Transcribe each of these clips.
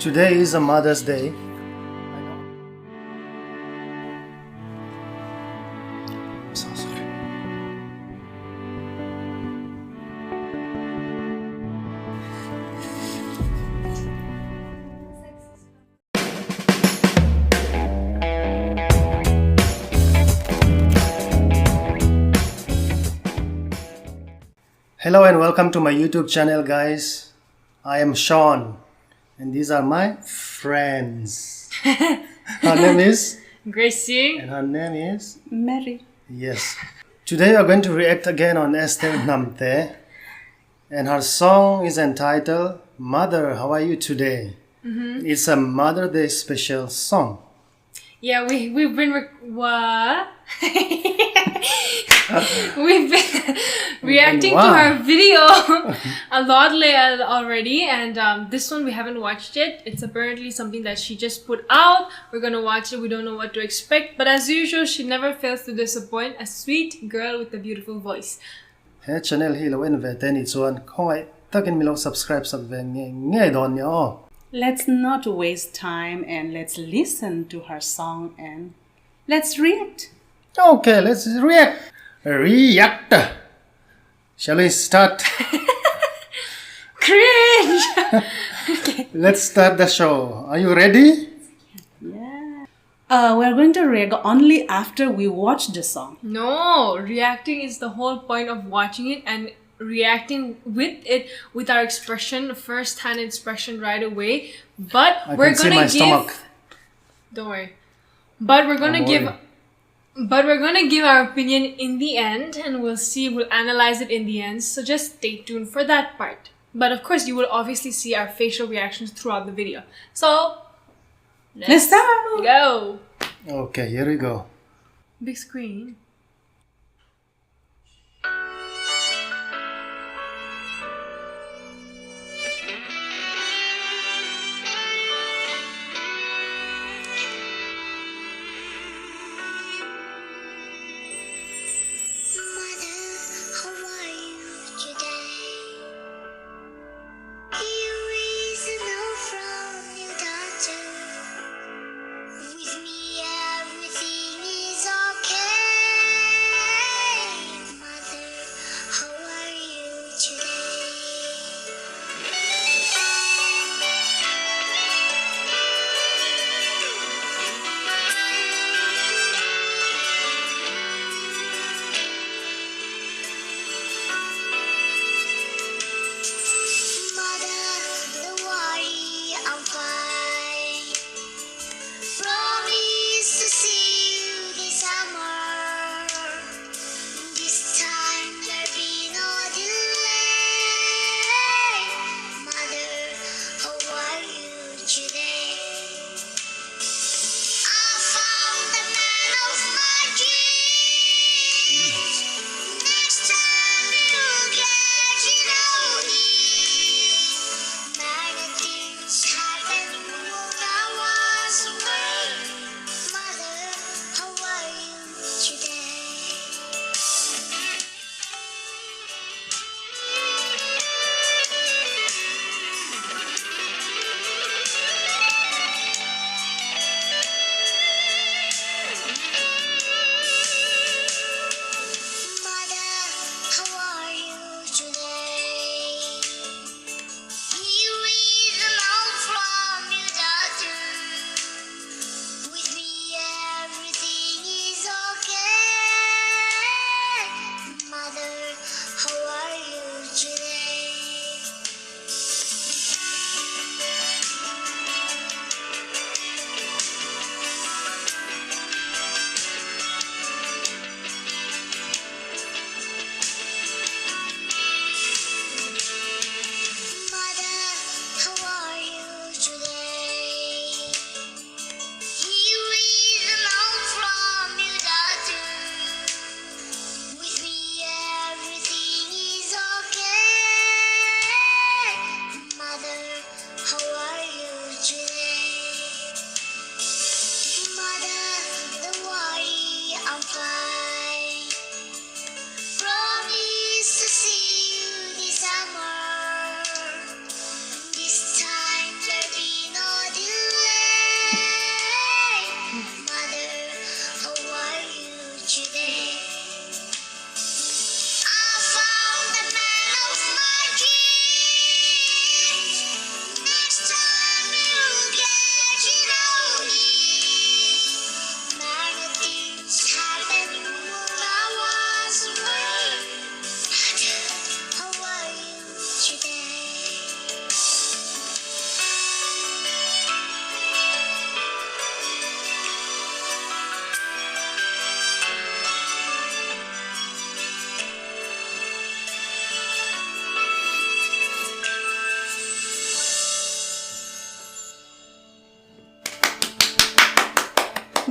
Today is a Mother's Day. I'm so sorry. Hello and welcome to my YouTube channel, guys. I am Sean and these are my friends. Her name is Gracie. and her name is Mary. Yes. Today we are going to react again on Esther Hnamte, and her song is entitled Mother, How Are You Today? It's a Mother Day special song. Yeah, we've been what? We've been reacting to her video a lot later already, and this one we haven't watched yet. It's apparently something that she just put out. We're gonna watch it. We don't know what to expect, but as usual, she never fails to disappoint. A sweet girl with a beautiful voice. He channel hi lo en ve te ni chuan khongai takin mi lo subscribe sak ve ngei don ya. Let's not waste time and let's listen to her song and let's react. Okay, let's react. React. Shall we start? Cringe. Let's start the show. Are you ready? Yeah. We're going to react only after we watch the song. No, reacting is the whole point of watching it and reacting with it with our expression, first-hand expression right away. But I we're can see gonna my give. stomach. Don't worry. But we're gonna I'm give. worried. But we're gonna give our opinion in the end, and we'll see. We'll analyze it in the end. So just stay tuned for that part. But of course, you will obviously see our facial reactions throughout the video. So Let's start. go. Okay, here we go. Big screen.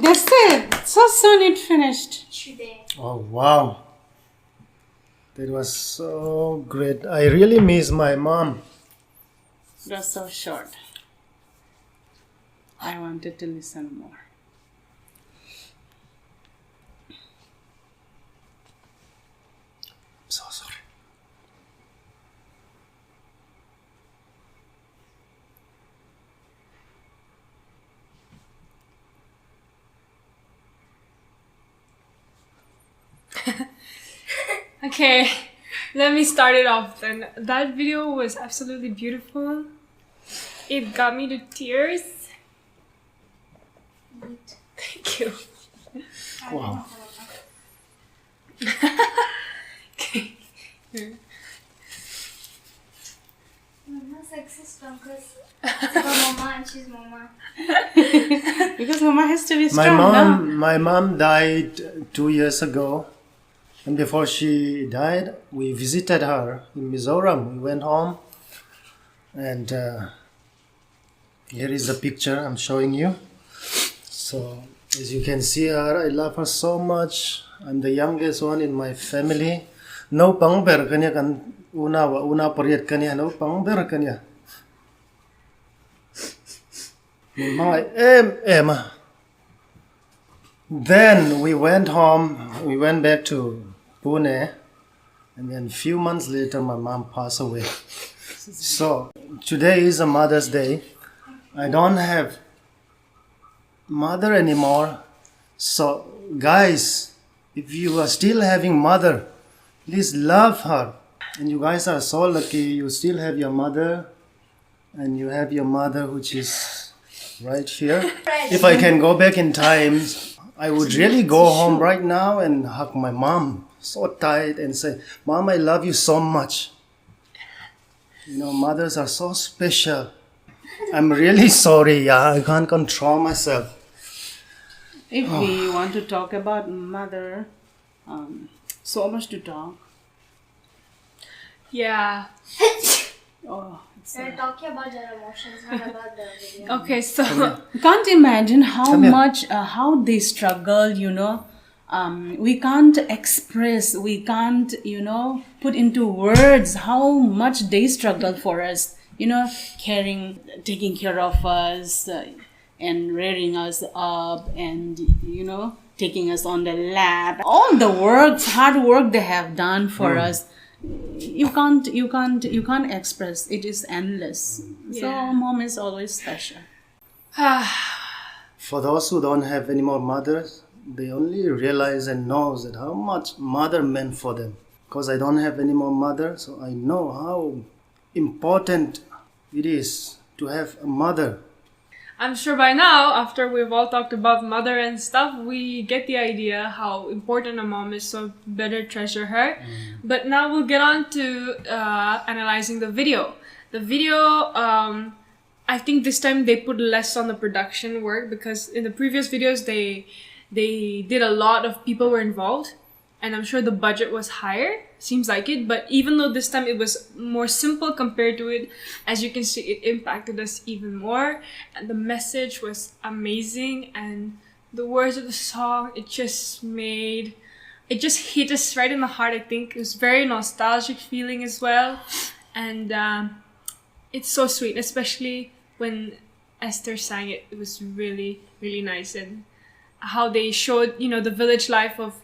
That's it. So soon it finished. Today. Oh wow. That was so great. I really miss my mom. It was so short. I wanted to listen more. So sorry. Okay, let me start it off then. That video was absolutely beautiful. It got me to tears. Thank you. Wow. Okay. Here. I'm not sexist because it's about mama and she's mama. Because Mama has to be My strong now. my mom died 2 years ago. And before she died, we visited her in Mizoram. We went home. And here is the picture I'm showing you. So, as you can see her, I love her so much. I'm the youngest one in my family. No pangber kanya kan una period kanya no pangber kanya. Emma. Then we went home. We went back to Pune, and then few months later, my mom passed away. So today is a Mother's Day. I don't have mother anymore. So guys, if you are still having mother, please love her. And you guys are so lucky. You still have your mother, and you have your mother, which is right here. If I can go back in time, I would really go home right now and hug my mom so tight and say, Mom, I love you so much. You know, mothers are so special. I'm really sorry, I can't control myself. If we want to talk about mother, so much to talk. Yeah. Oh, it's We're talking about their emotions, not about the video. Okay, so You can't imagine how Come here. much, how they struggle, you know. We can't express, we can't, you know, put into words how much they struggle for us, you know, taking care of us and rearing us up and, you know, taking us on the lap. All the hard work they have done for us. You can't express. It is endless. Yeah. So mom is always special. For those who don't have any more mothers, they only realize and knows that how much mother meant for them. Because I don't have any more mother, so I know how important it is to have a mother. I'm sure by now, after we've all talked about mother and stuff, we get the idea how important a mom is, so better treasure her. But now we'll get on to analyzing the video. The video, I think this time they put less on the production work because in the previous videos they did a lot of people were involved. And I'm sure the budget was higher, seems like it. But even though this time it was more simple compared to it, as you can see, it impacted us even more. And the message was amazing. And the words of the song, it just hit us right in the heart, I think. It was very nostalgic feeling as well. And it's so sweet, especially when Esther sang it. It was really, really nice. And how they showed, you know, the village life of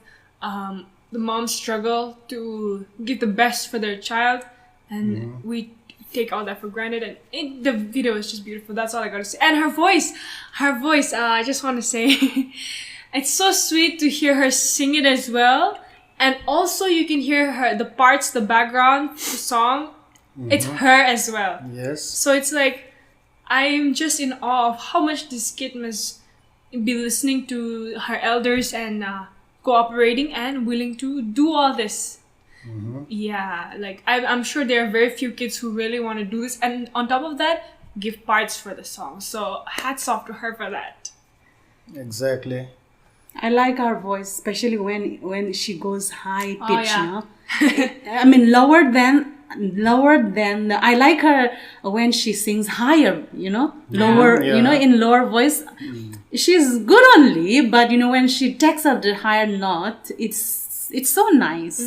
the mom's struggle to give the best for their child, and we take all that for granted. And the video is just beautiful. That's all I gotta say. And her voice, I just want to say, it's so sweet to hear her sing it as well. And also you can hear the parts, the background, the song. It's her as well. Yes. So it's like, I'm just in awe of how much this kid must be listening to her elders and cooperating and willing to do all this. Yeah, like I'm sure there are very few kids who really want to do this, and on top of that, give parts for the song. So hats off to her for that. Exactly. I like her voice, especially when she goes high pitch. yeah. I mean, lower than. I like her when she sings higher. Lower. Yeah. In lower voice, she's good only. But when she takes up the higher note, it's so nice.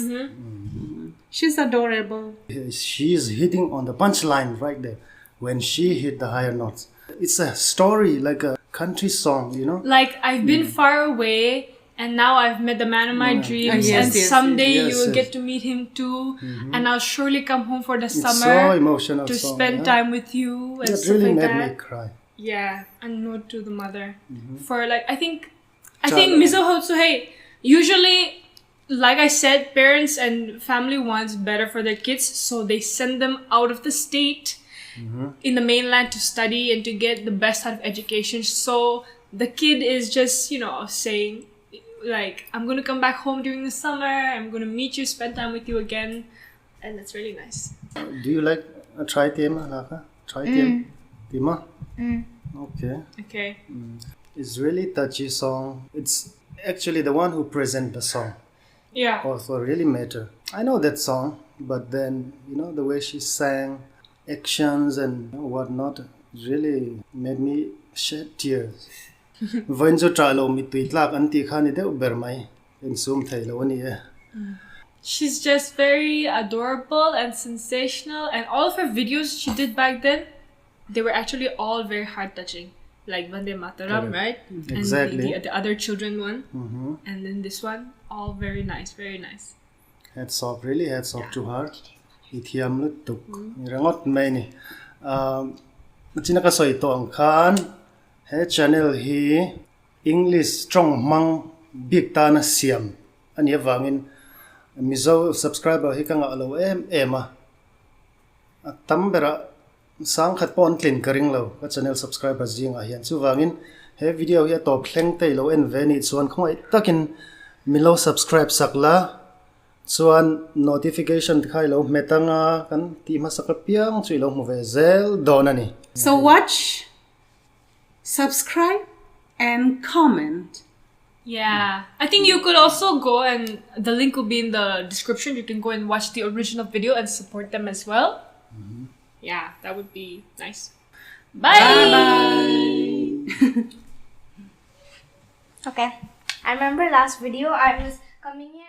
She's adorable. She's hitting on the punchline right there when she hit the higher notes. It's a story, like a country song, Like, I've been far away, and now I've met the man of my dreams, Yes, and yes, someday yes, you will yes. get to meet him too, and I'll surely come home for the It's summer so emotional to song, spend yeah. time with you and It stuff really like made that. me cry. Yeah, a note to the mother. For like, I think Child- Mizo usually, like I said, parents and family wants better for their kids, so they send them out of the state in the mainland to study and to get the best out of education. So the kid is just, saying, like, I'm gonna come back home during the summer, I'm gonna meet you, spend time with you again, and that's really nice. Do you like Try Tema, Laka? Try Tema? Okay. Okay. It's really touchy song. It's actually the one who present the song Yeah. also really matter. I know that song, but then the way she sang, actions and whatnot really made me shed tears. Venzo tralo ngaihthlak anti khani de bermai insum thailo ani e. She's just very adorable and sensational, and all of her videos she did back then, they were actually all very heart-touching. Like Vande Mataram, Correct. right? Exactly. And the other children one. And then this one, all very nice, very nice. Hats off, really hats off to her. Ithiam lu tuk. Rangot mai ni. China soi to ang khan he channel hi English strong mang big ta na siam. Ani wangin Mizo subscriber hi kanga alo ema. Tambera sang khat pon tlin karing lo ka channel subscribers jing a hian chu wangin he video hi to thleng te lo en ve ni chuan khoi takin milo subscribe sakla chuan notification khai lo metanga kan ti ma sakapiang chui lo mu ve zel donani. So watch, subscribe, and comment. Yeah. I think you could also go, and the link will be in the description. You can go and watch the original video and support them as well. Yeah, that would be nice. Bye! Okay. I remember last video I was coming in.